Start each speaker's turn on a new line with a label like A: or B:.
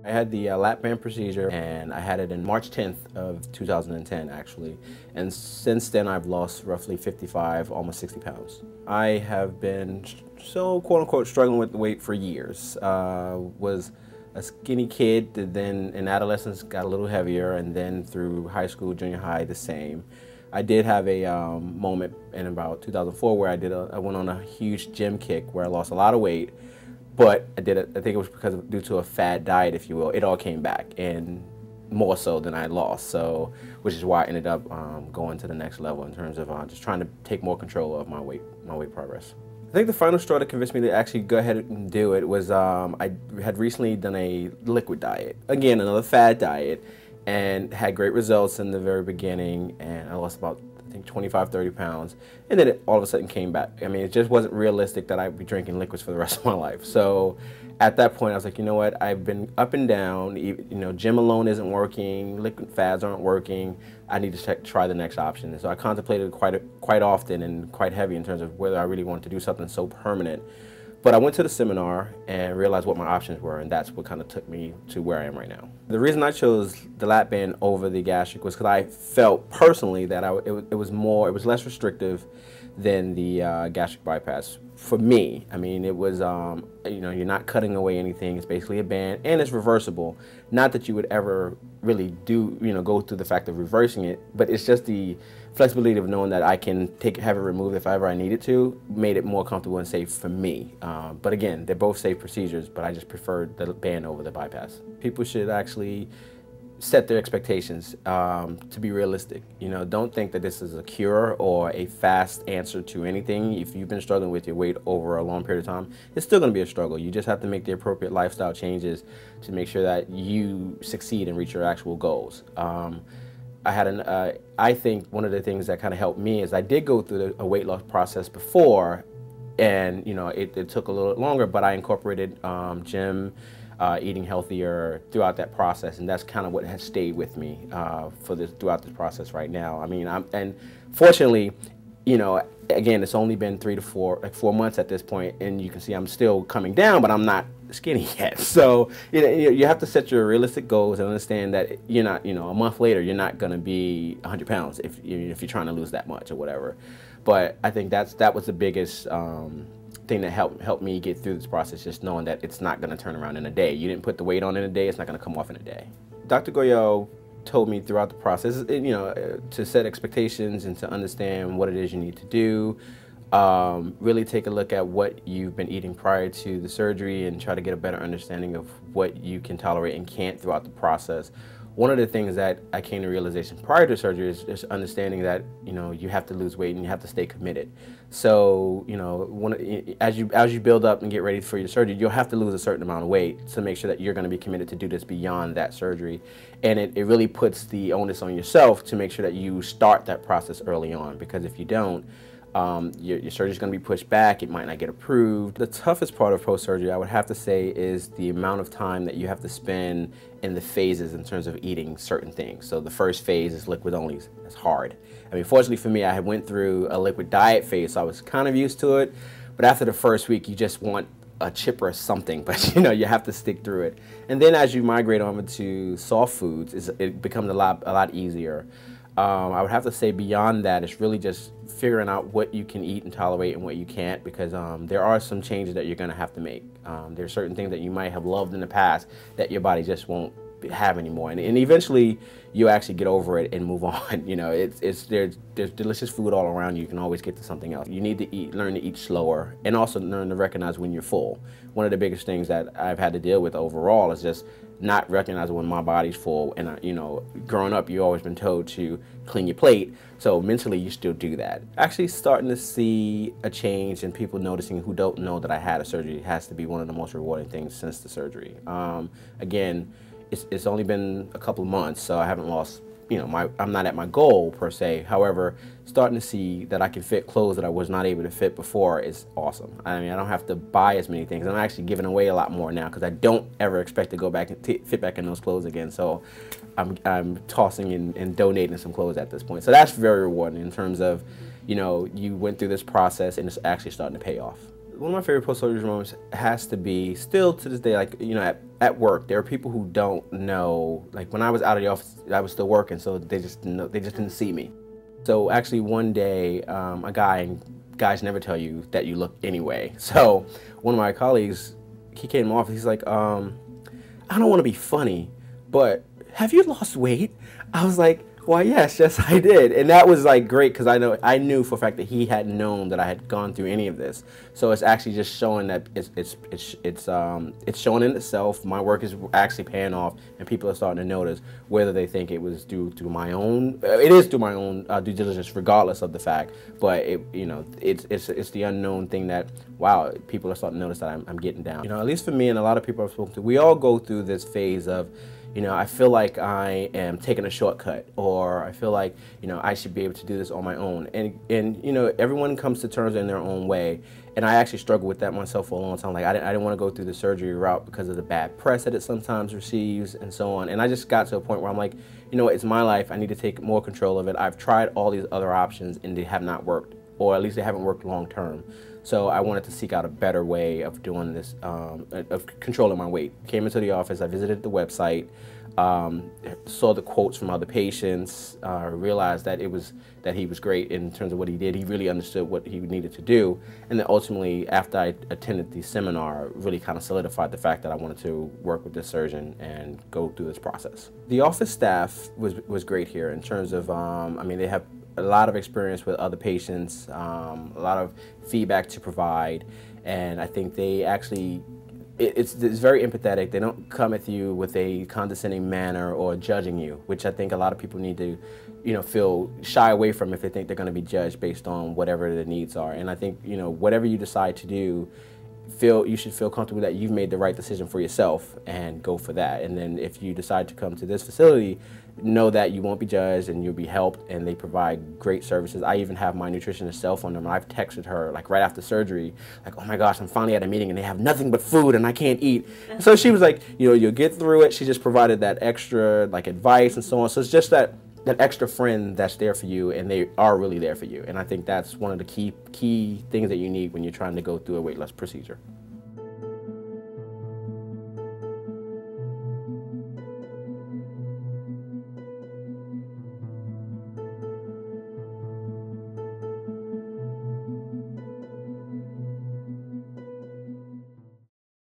A: I had the lap band procedure, and I had it in March 10th of 2010 actually, and since then I've lost roughly 55, almost 60 pounds. I have been quote unquote struggling with the weight for years. Was a skinny kid that then in adolescence got a little heavier, and then through high school, junior high, the same. I did have a moment in about 2004 where I went on a huge gym kick where I lost a lot of weight. But I think it was due to a fad diet, if you will. It all came back, and more so than I lost. So, which is why I ended up going to the next level in terms of just trying to take more control of my weight progress. I think the final straw that convinced me to actually go ahead and do it was I had recently done a liquid diet. Again, another fad diet, and had great results in the very beginning, and I lost about, I think, 25, 30 pounds, and then it all of a sudden came back. I mean, it just wasn't realistic that I'd be drinking liquids for the rest of my life. So at that point, I was like, you know what, I've been up and down, you know, gym alone isn't working, liquid fads aren't working, I need to try the next option. And so I contemplated quite often and quite heavy in terms of whether I really wanted to do something so permanent. But I went to the seminar and realized what my options were, and that's what kind of took me to where I am right now. The reason I chose the lap band over the gastric was because I felt personally that it was less restrictive than the gastric bypass for me. I mean, it was, you know, you're not cutting away anything. It's basically a band, and it's reversible. Not that you would ever really go through the fact of reversing it, but it's just the flexibility of knowing that I can have it removed if ever I needed to, made it more comfortable and safe for me. But again, they're both safe procedures, but I just preferred the band over the bypass. People should actually set their expectations to be realistic. You know, don't think that this is a cure or a fast answer to anything. If you've been struggling with your weight over a long period of time, it's still going to be a struggle. You just have to make the appropriate lifestyle changes to make sure that you succeed and reach your actual goals. I think one of the things that kind of helped me is I did go through a weight loss process before, and you know, it took a little longer, but I incorporated gym, eating healthier throughout that process, and that's kind of what has stayed with me throughout this process right now. I mean, and fortunately, you know, again, it's only been 3 to 4 months at this point, and you can see I'm still coming down, but I'm not skinny yet. So you have to set your realistic goals and understand that you're not, you know, a month later you're not going to be 100 pounds if you're trying to lose that much or whatever. But I think that was the biggest thing that helped me get through this process, just knowing that it's not going to turn around in a day. You didn't put the weight on in a day, it's not going to come off in a day. Dr. Goyal told me throughout the process, you know, to set expectations and to understand what it is you need to do. Really take a look at what you've been eating prior to the surgery and try to get a better understanding of what you can tolerate and can't throughout the process. One of the things that I came to realization prior to surgery is just understanding that, you know, you have to lose weight and you have to stay committed. So, you know, as you build up and get ready for your surgery, you'll have to lose a certain amount of weight to make sure that you're going to be committed to do this beyond that surgery. And it really puts the onus on yourself to make sure that you start that process early on, because if you don't, your surgery is going to be pushed back. It might not get approved. The toughest part of post-surgery, I would have to say, is the amount of time that you have to spend in the phases in terms of eating certain things. So the first phase is liquid only. It's hard. I mean, fortunately for me, I had went through a liquid diet phase, so I was kind of used to it. But after the first week, you just want a chip or something, but you know, you have to stick through it. And then as you migrate over to soft foods, it becomes a lot easier. I would have to say beyond that, it's really just figuring out what you can eat and tolerate and what you can't, because there are some changes that you're going to have to make. There are certain things that you might have loved in the past that your body just won't have anymore, and eventually you actually get over it and move on. You know, there's delicious food all around you. You can always get to something else. You need to learn to eat slower, and also learn to recognize when you're full. One of the biggest things that I've had to deal with overall is just not recognizing when my body's full. And you know, growing up, you've always been told to clean your plate, so mentally you still do that. Actually starting to see a change in people noticing who don't know that I had a surgery has to be one of the most rewarding things since the surgery. Again, it's only been a couple of months, so I haven't lost, you know, I'm not at my goal per se. However, starting to see that I can fit clothes that I was not able to fit before is awesome. I mean, I don't have to buy as many things. I'm actually giving away a lot more now because I don't ever expect to go back and fit back in those clothes again. So I'm tossing and donating some clothes at this point. So that's very rewarding in terms of, you know, you went through this process and it's actually starting to pay off. One of my favorite post-surgery moments has to be, still to this day, like, you know, at work, there are people who don't know, like when I was out of the office, I was still working, so they just didn't see me. So actually one day, a guy, and guys never tell you that you look anyway. So one of my colleagues, he came in my office, he's like, I don't want to be funny, but have you lost weight? I was like, why, yes, I did. And that was like great, because I knew for a fact that he hadn't known that I had gone through any of this. So it's actually just showing that it's showing in itself. My work is actually paying off, and people are starting to notice, whether they think it was due to my own, it is due my own due diligence, regardless of the fact. But it's the unknown thing that, wow, people are starting to notice that I'm getting down. You know, at least for me and a lot of people I've spoken to, we all go through this phase of, you know, I feel like I am taking a shortcut, or I feel like, you know, I should be able to do this on my own. And you know, everyone comes to terms in their own way. And I actually struggled with that myself for a long time. Like, I didn't want to go through the surgery route because of the bad press that it sometimes receives and so on. And I just got to a point where I'm like, you know what, it's my life. I need to take more control of it. I've tried all these other options and they have not worked, or at least they haven't worked long term. So I wanted to seek out a better way of doing this, of controlling my weight. Came into the office, I visited the website, saw the quotes from other patients, realized that he was great in terms of what he did. He really understood what he needed to do. And then ultimately, after I attended the seminar, really kind of solidified the fact that I wanted to work with this surgeon and go through this process. The office staff was great here in terms of, I mean, they have a lot of experience with other patients, a lot of feedback to provide, and I think they actually, it's very empathetic. They don't come at you with a condescending manner or judging you, which I think a lot of people need to, you know, feel shy away from if they think they're going to be judged based on whatever their needs are. And I think, you know, whatever you decide to do, you should feel comfortable that you've made the right decision for yourself and go for that. And then if you decide to come to this facility, know that you won't be judged and you'll be helped, and they provide great services. I even have my nutritionist cell phone number. I've texted her like right after surgery, like, oh my gosh, I'm finally at a meeting and they have nothing but food and I can't eat. So she was like, you know, you'll get through it. She just provided that extra like advice and so on. So it's just that extra friend that's there for you, and they are really there for you. And I think that's one of the key things that you need when you're trying to go through a weight loss procedure.